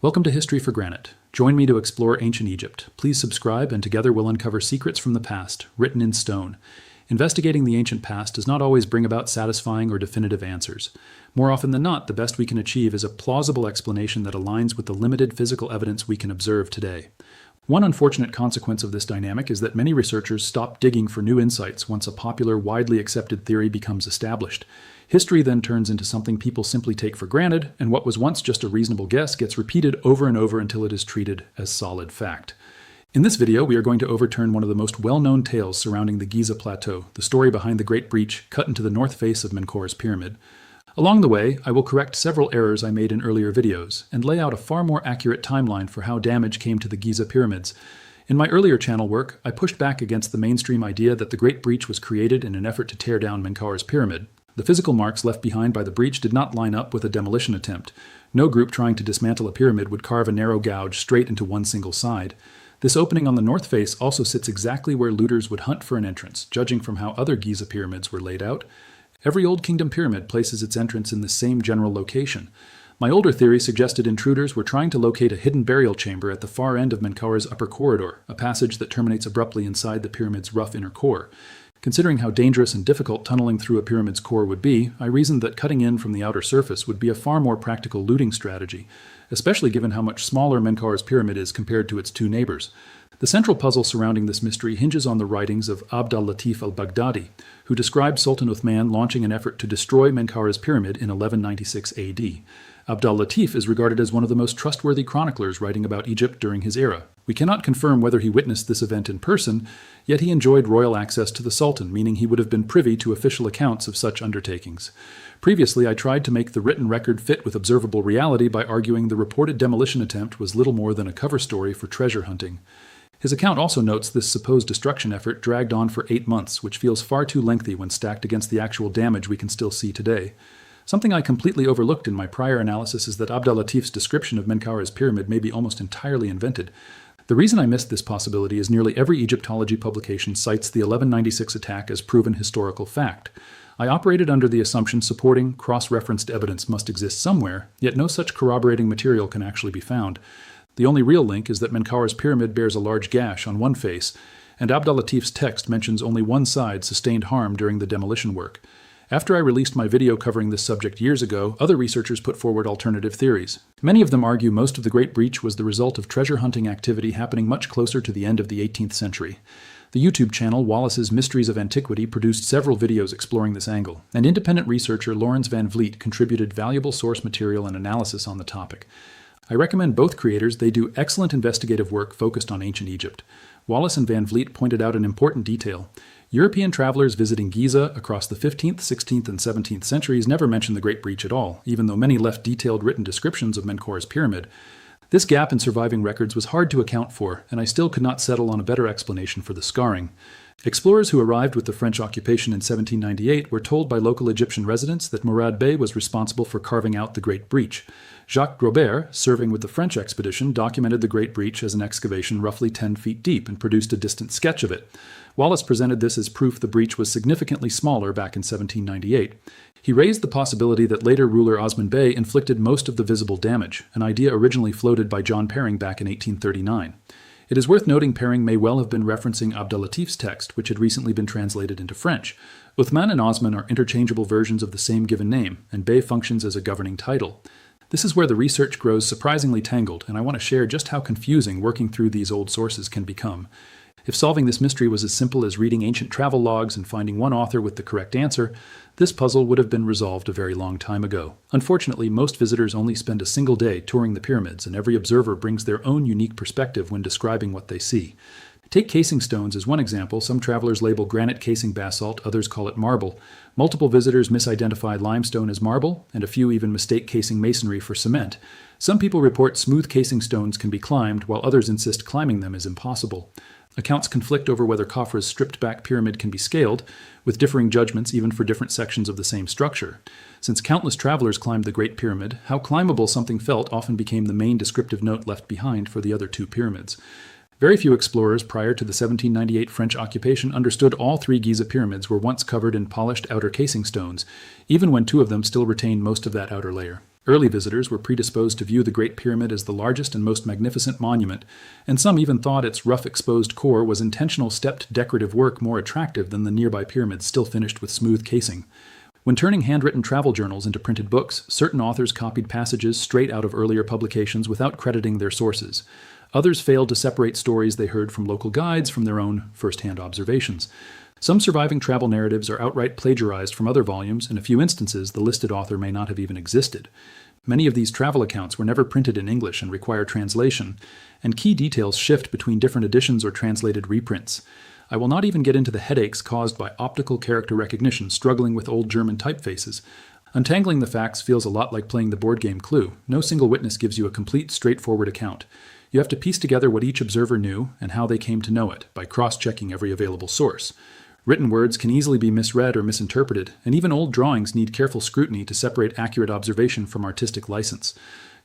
Welcome to History for Granite. Join me to explore ancient Egypt. Please subscribe, and together we'll uncover secrets from the past, written in stone. Investigating the ancient past does not always bring about satisfying or definitive answers. More often than not, the best we can achieve is a plausible explanation that aligns with the limited physical evidence we can observe today. One unfortunate consequence of this dynamic is that many researchers stop digging for new insights once a popular, widely accepted theory becomes established. History then turns into something people simply take for granted, and what was once just a reasonable guess gets repeated over and over until it is treated as solid fact. In this video, we are going to overturn one of the most well-known tales surrounding the Giza plateau, the story behind the Great Breach cut into the north face of Menkaure's pyramid. Along the way, I will correct several errors I made in earlier videos, and lay out a far more accurate timeline for how damage came to the Giza pyramids. In my earlier channel work, I pushed back against the mainstream idea that the Great Breach was created in an effort to tear down Menkaure's pyramid. The physical marks left behind by the breach did not line up with a demolition attempt. No group trying to dismantle a pyramid would carve a narrow gouge straight into one single side. This opening on the north face also sits exactly where looters would hunt for an entrance, judging from how other Giza pyramids were laid out. Every Old Kingdom pyramid places its entrance in the same general location. My older theory suggested intruders were trying to locate a hidden burial chamber at the far end of Menkaure's upper corridor, a passage that terminates abruptly inside the pyramid's rough inner core. Considering how dangerous and difficult tunneling through a pyramid's core would be, I reasoned that cutting in from the outer surface would be a far more practical looting strategy, especially given how much smaller Menkaure's pyramid is compared to its two neighbors. The central puzzle surrounding this mystery hinges on the writings of al-Latif al-Baghdadi, who described Sultan Uthman launching an effort to destroy Menkaure's pyramid in 1196 AD. al-Latif is regarded as one of the most trustworthy chroniclers writing about Egypt during his era. We cannot confirm whether he witnessed this event in person, yet he enjoyed royal access to the Sultan, meaning he would have been privy to official accounts of such undertakings. Previously, I tried to make the written record fit with observable reality by arguing the reported demolition attempt was little more than a cover story for treasure hunting. His account also notes this supposed destruction effort dragged on for 8 months, which feels far too lengthy when stacked against the actual damage we can still see today. Something I completely overlooked in my prior analysis is that al-Latif's description of Menkaure's pyramid may be almost entirely invented. The reason I missed this possibility is nearly every Egyptology publication cites the 1196 attack as proven historical fact. I operated under the assumption supporting, cross-referenced evidence must exist somewhere, yet no such corroborating material can actually be found. The only real link is that Menkaure's pyramid bears a large gash on one face, and al-Latif's text mentions only one side sustained harm during the demolition work. After I released my video covering this subject years ago, other researchers put forward alternative theories. Many of them argue most of the Great Breach was the result of treasure hunting activity happening much closer to the end of the 18th century. The YouTube channel Wallace's Mysteries of Antiquity produced several videos exploring this angle, and independent researcher Lawrence Van Vliet contributed valuable source material and analysis on the topic. I recommend both creators. They do excellent investigative work focused on ancient Egypt. Wallace and Van Vliet pointed out an important detail. European travelers visiting Giza across the 15th, 16th, and 17th centuries never mentioned the Great Breach at all, even though many left detailed written descriptions of Menkaure's pyramid. This gap in surviving records was hard to account for, and I still could not settle on a better explanation for the scarring. Explorers who arrived with the French occupation in 1798 were told by local Egyptian residents that Murad Bey was responsible for carving out the Great Breach. Jacques Grobert, serving with the French expedition, documented the Great Breach as an excavation roughly 10 feet deep and produced a distant sketch of it. Wallace presented this as proof the breach was significantly smaller back in 1798. He raised the possibility that later ruler Osman Bey inflicted most of the visible damage, an idea originally floated by John Perring back in 1839. It is worth noting Perring may well have been referencing al-Latif's text, which had recently been translated into French. Uthman and Osman are interchangeable versions of the same given name, and Bey functions as a governing title. This is where the research grows surprisingly tangled, and I want to share just how confusing working through these old sources can become. If solving this mystery was as simple as reading ancient travel logs and finding one author with the correct answer, this puzzle would have been resolved a very long time ago. Unfortunately, most visitors only spend a single day touring the pyramids, and every observer brings their own unique perspective when describing what they see. Take casing stones as one example. Some travelers label granite casing basalt, others call it marble. Multiple visitors misidentify limestone as marble, and a few even mistake casing masonry for cement. Some people report smooth casing stones can be climbed, while others insist climbing them is impossible. Accounts conflict over whether Khafre's stripped-back pyramid can be scaled, with differing judgments even for different sections of the same structure. Since countless travelers climbed the Great Pyramid, how climbable something felt often became the main descriptive note left behind for the other two pyramids. Very few explorers prior to the 1798 French occupation understood all three Giza pyramids were once covered in polished outer casing stones, even when two of them still retained most of that outer layer. Early visitors were predisposed to view the Great Pyramid as the largest and most magnificent monument, and some even thought its rough exposed core was intentional stepped decorative work more attractive than the nearby pyramids still finished with smooth casing. When turning handwritten travel journals into printed books, certain authors copied passages straight out of earlier publications without crediting their sources. Others failed to separate stories they heard from local guides from their own first-hand observations. Some surviving travel narratives are outright plagiarized from other volumes. In a few instances, the listed author may not have even existed. Many of these travel accounts were never printed in English and require translation, and key details shift between different editions or translated reprints. I will not even get into the headaches caused by optical character recognition struggling with old German typefaces. Untangling the facts feels a lot like playing the board game Clue. No single witness gives you a complete, straightforward account. You have to piece together what each observer knew and how they came to know it by cross-checking every available source. Written words can easily be misread or misinterpreted, and even old drawings need careful scrutiny to separate accurate observation from artistic license.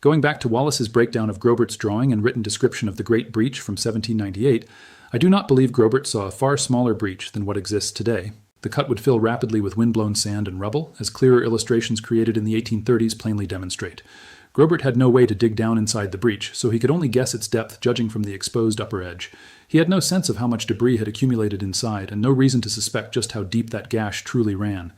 Going back to Wallace's breakdown of Grobert's drawing and written description of the Great Breach from 1798, I do not believe Grobert saw a far smaller breach than what exists today. The cut would fill rapidly with windblown sand and rubble, as clearer illustrations created in the 1830s plainly demonstrate. Grobert had no way to dig down inside the breach, so he could only guess its depth judging from the exposed upper edge. He had no sense of how much debris had accumulated inside, and no reason to suspect just how deep that gash truly ran.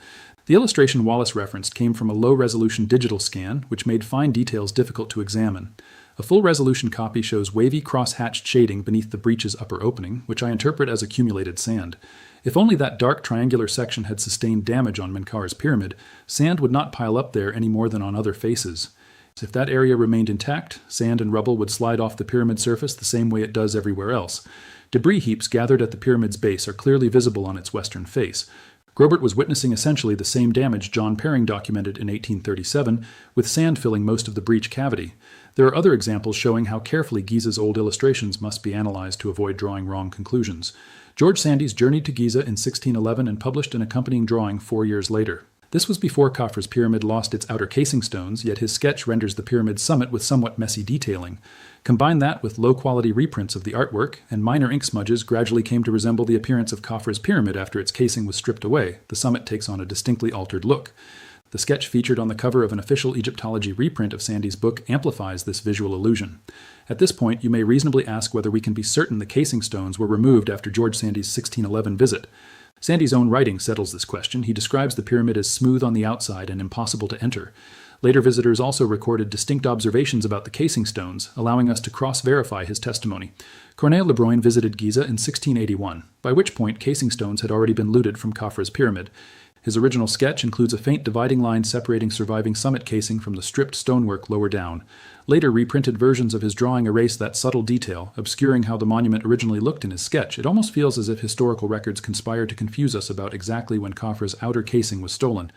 The illustration Wallace referenced came from a low-resolution digital scan, which made fine details difficult to examine. A full-resolution copy shows wavy cross-hatched shading beneath the breach's upper opening, which I interpret as accumulated sand. If only that dark triangular section had sustained damage on Menkaure's pyramid, sand would not pile up there any more than on other faces. If that area remained intact, sand and rubble would slide off the pyramid surface the same way it does everywhere else. Debris heaps gathered at the pyramid's base are clearly visible on its western face. Grobert was witnessing essentially the same damage John Perring documented in 1837, with sand filling most of the breach cavity. There are other examples showing how carefully Giza's old illustrations must be analyzed to avoid drawing wrong conclusions. George Sandys journeyed to Giza in 1611 and published an accompanying drawing 4 years later. This was before Khafre's pyramid lost its outer casing stones, yet his sketch renders the pyramid's summit with somewhat messy detailing. Combine that with low-quality reprints of the artwork, and minor ink smudges gradually came to resemble the appearance of Khafre's pyramid after its casing was stripped away. The summit takes on a distinctly altered look. The sketch featured on the cover of an official Egyptology reprint of Sandys' book amplifies this visual illusion. At this point, you may reasonably ask whether we can be certain the casing stones were removed after George Sandys' 1611 visit. Sandys' own writing settles this question. He describes the pyramid as smooth on the outside and impossible to enter. Later visitors also recorded distinct observations about the casing stones, allowing us to cross-verify his testimony. Corneille le Bruyn visited Giza in 1681, by which point casing stones had already been looted from Khafre's pyramid. His original sketch includes a faint dividing line separating surviving summit casing from the stripped stonework lower down. Later reprinted versions of his drawing erase that subtle detail, obscuring how the monument originally looked in his sketch. It almost feels as if historical records conspire to confuse us about exactly when Khafre's outer casing was stolen.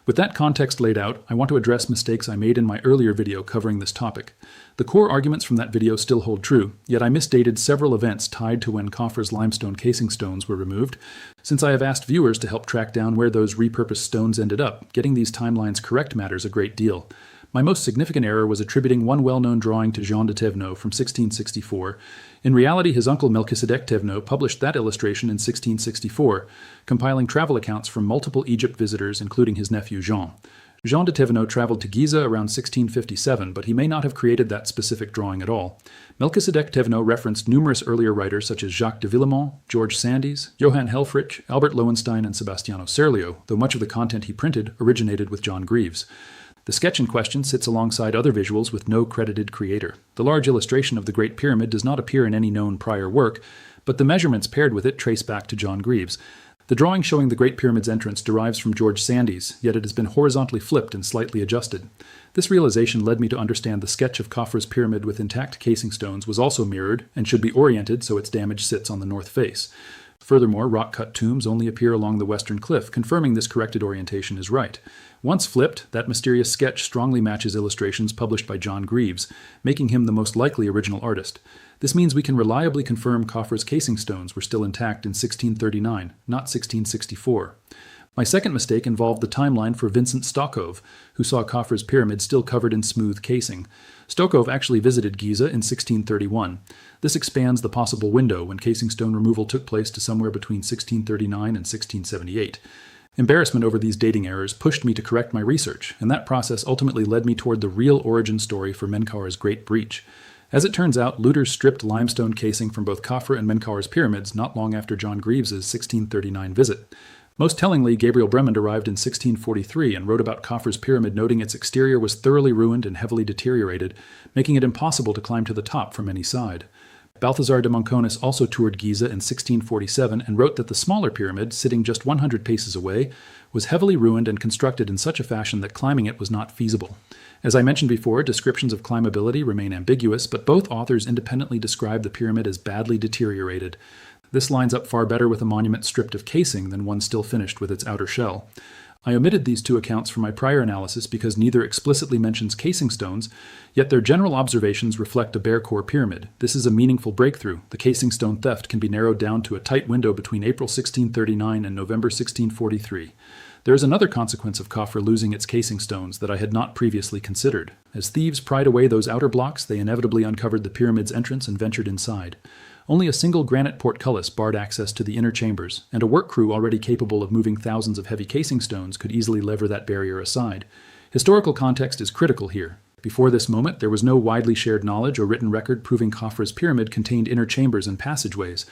With that context laid out, I want to address mistakes I made in my earlier video covering this topic. The core arguments from that video still hold true, yet I misdated several events tied to when Khafre's limestone casing stones were removed. Since I have asked viewers to help track down where those repurposed stones ended up, getting these timelines correct matters a great deal. My most significant error was attributing one well-known drawing to Jean de Thévenot from 1664. In reality, his uncle Melchizedek Thévenot published that illustration in 1664, compiling travel accounts from multiple Egypt visitors, including his nephew Jean. Jean de Thévenot traveled to Giza around 1657, but he may not have created that specific drawing at all. Melchizedek Thévenot referenced numerous earlier writers such as Jacques de Villemont, George Sandys, Johann Helffrich, Albert Lowenstein, and Sebastiano Serlio, though much of the content he printed originated with John Greaves. The sketch in question sits alongside other visuals with no credited creator. The large illustration of the Great Pyramid does not appear in any known prior work, but the measurements paired with it trace back to John Greaves. The drawing showing the Great Pyramid's entrance derives from George Sandys, yet it has been horizontally flipped and slightly adjusted. This realization led me to understand the sketch of Khafre's pyramid with intact casing stones was also mirrored and should be oriented so its damage sits on the north face. Furthermore, rock-cut tombs only appear along the western cliff, confirming this corrected orientation is right. Once flipped, that mysterious sketch strongly matches illustrations published by John Greaves, making him the most likely original artist. This means we can reliably confirm Khafre's casing stones were still intact in 1639, not 1664. My second mistake involved the timeline for Vincent Stokov, who saw Khafre's pyramid still covered in smooth casing. Stokov actually visited Giza in 1631. This expands the possible window when casing stone removal took place to somewhere between 1639 and 1678. Embarrassment over these dating errors pushed me to correct my research, and that process ultimately led me toward the real origin story for Menkaure's Great Breach. As it turns out, looters stripped limestone casing from both Khafre and Menkaure's pyramids not long after John Greaves' 1639 visit. Most tellingly, Gabriel Bremond arrived in 1643 and wrote about Khafre's pyramid, noting its exterior was thoroughly ruined and heavily deteriorated, making it impossible to climb to the top from any side. Balthazar de Monconis also toured Giza in 1647 and wrote that the smaller pyramid, sitting just 100 paces away, was heavily ruined and constructed in such a fashion that climbing it was not feasible. As I mentioned before, descriptions of climbability remain ambiguous, but both authors independently describe the pyramid as badly deteriorated. This lines up far better with a monument stripped of casing than one still finished with its outer shell. I omitted these two accounts from my prior analysis because neither explicitly mentions casing stones, yet their general observations reflect a bare core pyramid. This is a meaningful breakthrough. The casing stone theft can be narrowed down to a tight window between April 1639 and November 1643. There is another consequence of Khafre losing its casing stones that I had not previously considered. As thieves pried away those outer blocks, they inevitably uncovered the pyramid's entrance and ventured inside. Only a single granite portcullis barred access to the inner chambers, and a work crew already capable of moving thousands of heavy casing stones could easily lever that barrier aside. Historical context is critical here. Before this moment, there was no widely shared knowledge or written record proving Khafre's pyramid contained inner chambers and passageways.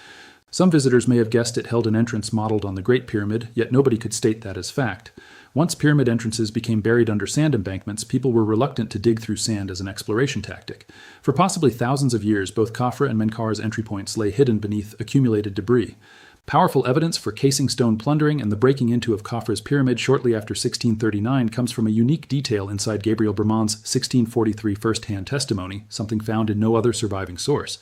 Some visitors may have guessed it held an entrance modeled on the Great Pyramid, yet nobody could state that as fact. Once pyramid entrances became buried under sand embankments, people were reluctant to dig through sand as an exploration tactic. For possibly thousands of years, both Khafre and Menkaure's entry points lay hidden beneath accumulated debris. Powerful evidence for casing stone plundering and the breaking into of Khafre's pyramid shortly after 1639 comes from a unique detail inside Gabriel Bremond's 1643 first-hand testimony, something found in no other surviving source.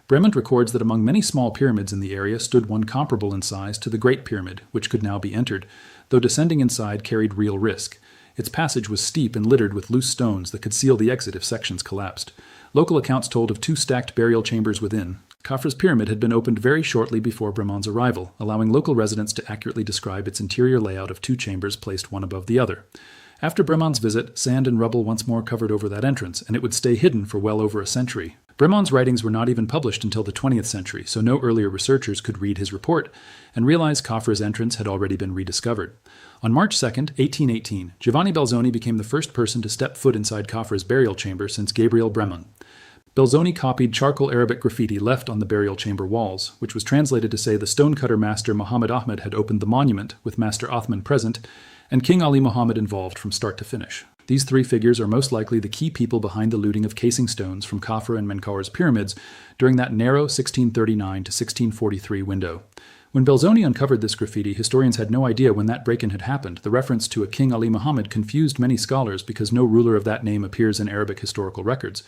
Bremond records that among many small pyramids in the area stood one comparable in size to the Great Pyramid, which could now be entered, though descending inside carried real risk. Its passage was steep and littered with loose stones that could seal the exit if sections collapsed. Local accounts told of 2 stacked burial chambers within. Khafre's pyramid had been opened very shortly before Bremond's arrival, allowing local residents to accurately describe its interior layout of 2 chambers placed one above the other. After Bremond's visit, sand and rubble once more covered over that entrance, and it would stay hidden for well over a century. Bremond's writings were not even published until the 20th century, so no earlier researchers could read his report and realize Khafre's entrance had already been rediscovered. On March 2, 1818, Giovanni Belzoni became the first person to step foot inside Khafre's burial chamber since Gabriel Bremond. Belzoni copied charcoal Arabic graffiti left on the burial chamber walls, which was translated to say the stonecutter master Muhammad Ahmed had opened the monument, with Master Uthman present, and King Ali Muhammad involved from start to finish. These 3 figures are most likely the key people behind the looting of casing stones from Khafre and Menkaure's pyramids during that narrow 1639 to 1643 window. When Belzoni uncovered this graffiti, historians had no idea when that break-in had happened. The reference to a King Ali Muhammad confused many scholars because no ruler of that name appears in Arabic historical records.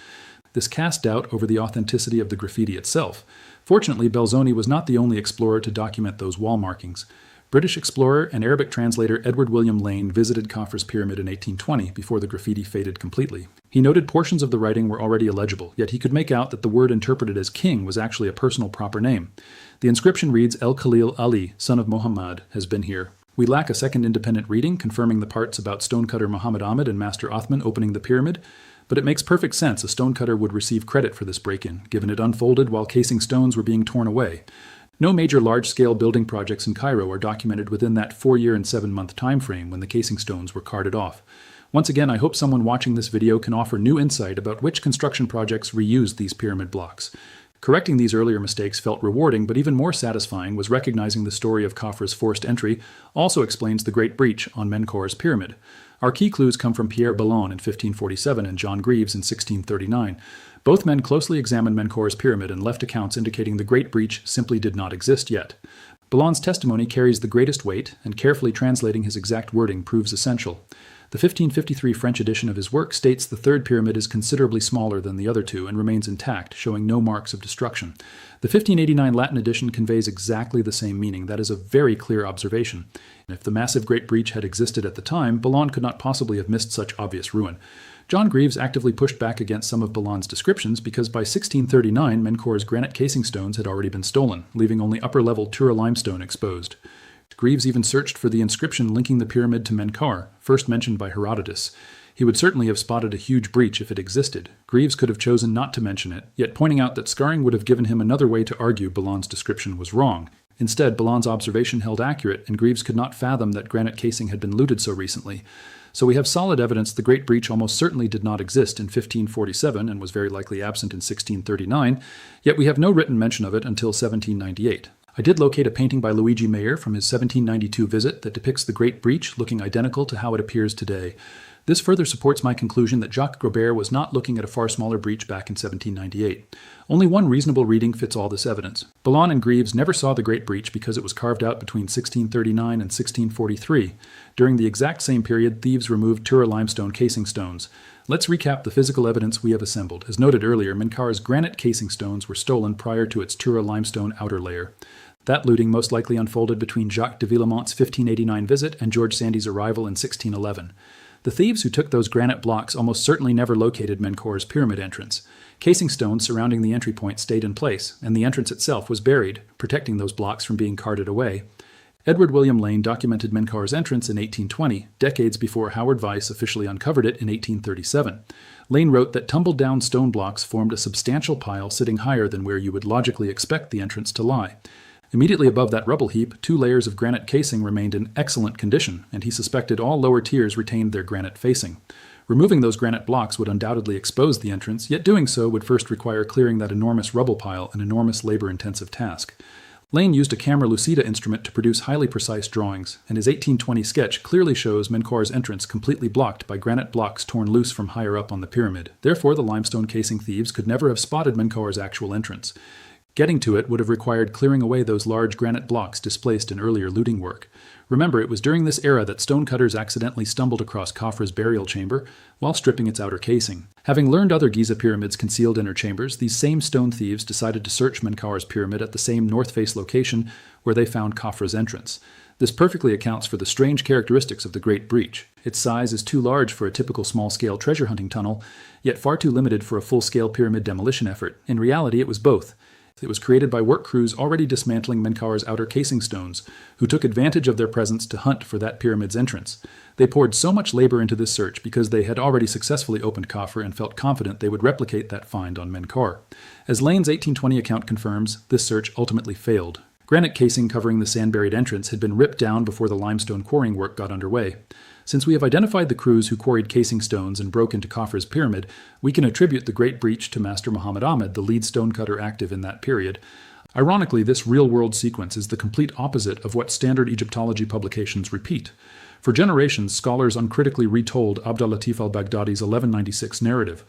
This cast doubt over the authenticity of the graffiti itself. Fortunately, Belzoni was not the only explorer to document those wall markings. British explorer and Arabic translator Edward William Lane visited Khafre's pyramid in 1820 before the graffiti faded completely. He noted portions of the writing were already illegible, yet he could make out that the word interpreted as king was actually a personal proper name. The inscription reads, El Khalil Ali, son of Muhammad, has been here. We lack a second independent reading confirming the parts about stonecutter Muhammad Ahmed and Master Uthman opening the pyramid, but it makes perfect sense a stonecutter would receive credit for this break-in, given it unfolded while casing stones were being torn away. No major large-scale building projects in Cairo are documented within that 4-year and 7-month time frame when the casing stones were carted off. Once again, I hope someone watching this video can offer new insight about which construction projects reused these pyramid blocks. Correcting these earlier mistakes felt rewarding, but even more satisfying was recognizing the story of Khafre's forced entry also explains the Great Breach on Menkaure's pyramid. Our key clues come from Pierre Belon in 1547 and John Greaves in 1639. Both men closely examined Menkaure's pyramid and left accounts indicating the Great Breach simply did not exist yet. Belon's testimony carries the greatest weight, and carefully translating his exact wording proves essential. The 1553 French edition of his work states the third pyramid is considerably smaller than the other 2 and remains intact, showing no marks of destruction. The 1589 Latin edition conveys exactly the same meaning. That is a very clear observation. If the massive Great Breach had existed at the time, Belon could not possibly have missed such obvious ruin. John Greaves actively pushed back against some of Belon's descriptions because by 1639 Menkaure's granite casing stones had already been stolen, leaving only upper-level Tura limestone exposed. Greaves even searched for the inscription linking the pyramid to Menkaure, first mentioned by Herodotus. He would certainly have spotted a huge breach if it existed. Greaves could have chosen not to mention it, yet pointing out that scarring would have given him another way to argue Belon's description was wrong. Instead, Belon's observation held accurate, and Greaves could not fathom that granite casing had been looted so recently. So we have solid evidence the Great Breach almost certainly did not exist in 1547 and was very likely absent in 1639, yet we have no written mention of it until 1798. I did locate a painting by Luigi Mayer from his 1792 visit that depicts the Great Breach looking identical to how it appears today. This further supports my conclusion that Jacques Grobert was not looking at a far smaller breach back in 1798. Only one reasonable reading fits all this evidence. Belon and Greaves never saw the Great Breach because it was carved out between 1639 and 1643. During the exact same period, thieves removed Tura limestone casing stones. Let's recap the physical evidence we have assembled. As noted earlier, Menkaure's granite casing stones were stolen prior to its Tura limestone outer layer. That looting most likely unfolded between Jacques de Villemont's 1589 visit and George Sandy's arrival in 1611. The thieves who took those granite blocks almost certainly never located Menkaure's pyramid entrance. Casing stones surrounding the entry point stayed in place, and the entrance itself was buried, protecting those blocks from being carted away. Edward William Lane documented Menkaure's entrance in 1820, decades before Howard Weiss officially uncovered it in 1837. Lane wrote that tumbled-down stone blocks formed a substantial pile sitting higher than where you would logically expect the entrance to lie. Immediately above that rubble heap, 2 layers of granite casing remained in excellent condition, and he suspected all lower tiers retained their granite facing. Removing those granite blocks would undoubtedly expose the entrance, yet doing so would first require clearing that enormous rubble pile, an enormous labor-intensive task. Lane used a camera lucida instrument to produce highly precise drawings, and his 1820 sketch clearly shows Menkaure's entrance completely blocked by granite blocks torn loose from higher up on the pyramid. Therefore, the limestone casing thieves could never have spotted Menkaure's actual entrance. Getting to it would have required clearing away those large granite blocks displaced in earlier looting work. Remember, it was during this era that stonecutters accidentally stumbled across Khafre's burial chamber while stripping its outer casing. Having learned other Giza pyramids concealed inner chambers, these same stone thieves decided to search Menkaure's pyramid at the same north face location where they found Khafre's entrance. This perfectly accounts for the strange characteristics of the Great Breach. Its size is too large for a typical small-scale treasure hunting tunnel, yet far too limited for a full-scale pyramid demolition effort. In reality, it was both. It was created by work crews already dismantling Menkaure's outer casing stones, who took advantage of their presence to hunt for that pyramid's entrance. They poured so much labor into this search because they had already successfully opened Khafre and felt confident they would replicate that find on Menkaure. As Lane's 1820 account confirms, this search ultimately failed. Granite casing covering the sand-buried entrance had been ripped down before the limestone quarrying work got underway. Since we have identified the crews who quarried casing stones and broke into Khafre's pyramid, we can attribute the Great Breach to Master Muhammad Ahmed, the lead stonecutter active in that period. Ironically, this real-world sequence is the complete opposite of what standard Egyptology publications repeat. For generations, scholars uncritically retold al-Latif al-Baghdadi's 1196 narrative.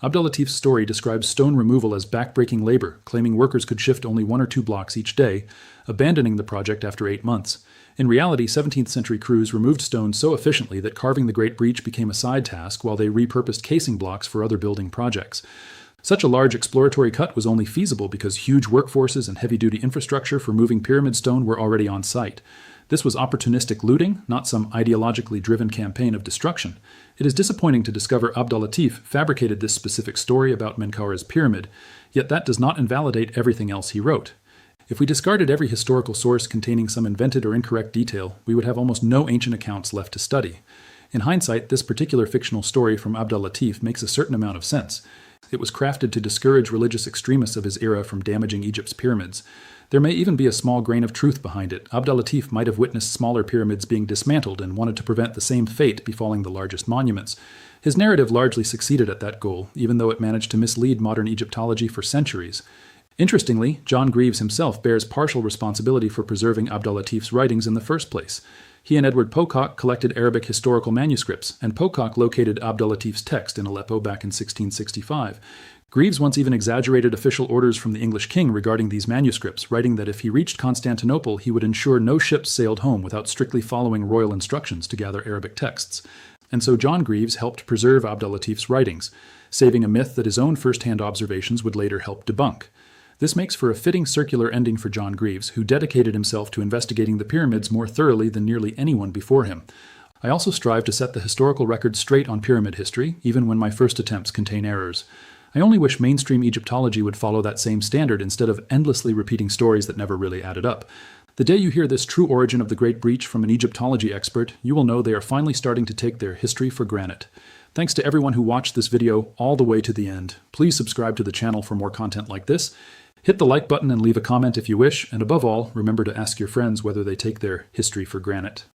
al-Latif's story describes stone removal as back-breaking labor, claiming workers could shift only 1 or 2 blocks each day, abandoning the project after 8 months. In reality, 17th century crews removed stone so efficiently that carving the Great Breach became a side task while they repurposed casing blocks for other building projects. Such a large exploratory cut was only feasible because huge workforces and heavy-duty infrastructure for moving pyramid stone were already on site. This was opportunistic looting, not some ideologically driven campaign of destruction. It is disappointing to discover al-Latif fabricated this specific story about Menkaure's pyramid, yet that does not invalidate everything else he wrote. If we discarded every historical source containing some invented or incorrect detail, we would have almost no ancient accounts left to study. In hindsight, this particular fictional story from al-Latif makes a certain amount of sense. It was crafted to discourage religious extremists of his era from damaging Egypt's pyramids. There may even be a small grain of truth behind it. Al-Latif might have witnessed smaller pyramids being dismantled and wanted to prevent the same fate befalling the largest monuments. His narrative largely succeeded at that goal, even though it managed to mislead modern Egyptology for centuries. Interestingly, John Greaves himself bears partial responsibility for preserving al-Latif's writings in the first place. He and Edward Pocock collected Arabic historical manuscripts, and Pocock located al-Latif's text in Aleppo back in 1665. Greaves once even exaggerated official orders from the English king regarding these manuscripts, writing that if he reached Constantinople, he would ensure no ships sailed home without strictly following royal instructions to gather Arabic texts. And so John Greaves helped preserve al-Latif's writings, saving a myth that his own first-hand observations would later help debunk. This makes for a fitting circular ending for John Greaves, who dedicated himself to investigating the pyramids more thoroughly than nearly anyone before him. I also strive to set the historical record straight on pyramid history, even when my first attempts contain errors. I only wish mainstream Egyptology would follow that same standard instead of endlessly repeating stories that never really added up. The day you hear this true origin of the Great Breach from an Egyptology expert, you will know they are finally starting to take their history for granted. Thanks to everyone who watched this video all the way to the end. Please subscribe to the channel for more content like this. Hit the like button and leave a comment if you wish, and above all, remember to ask your friends whether they take their history for granite.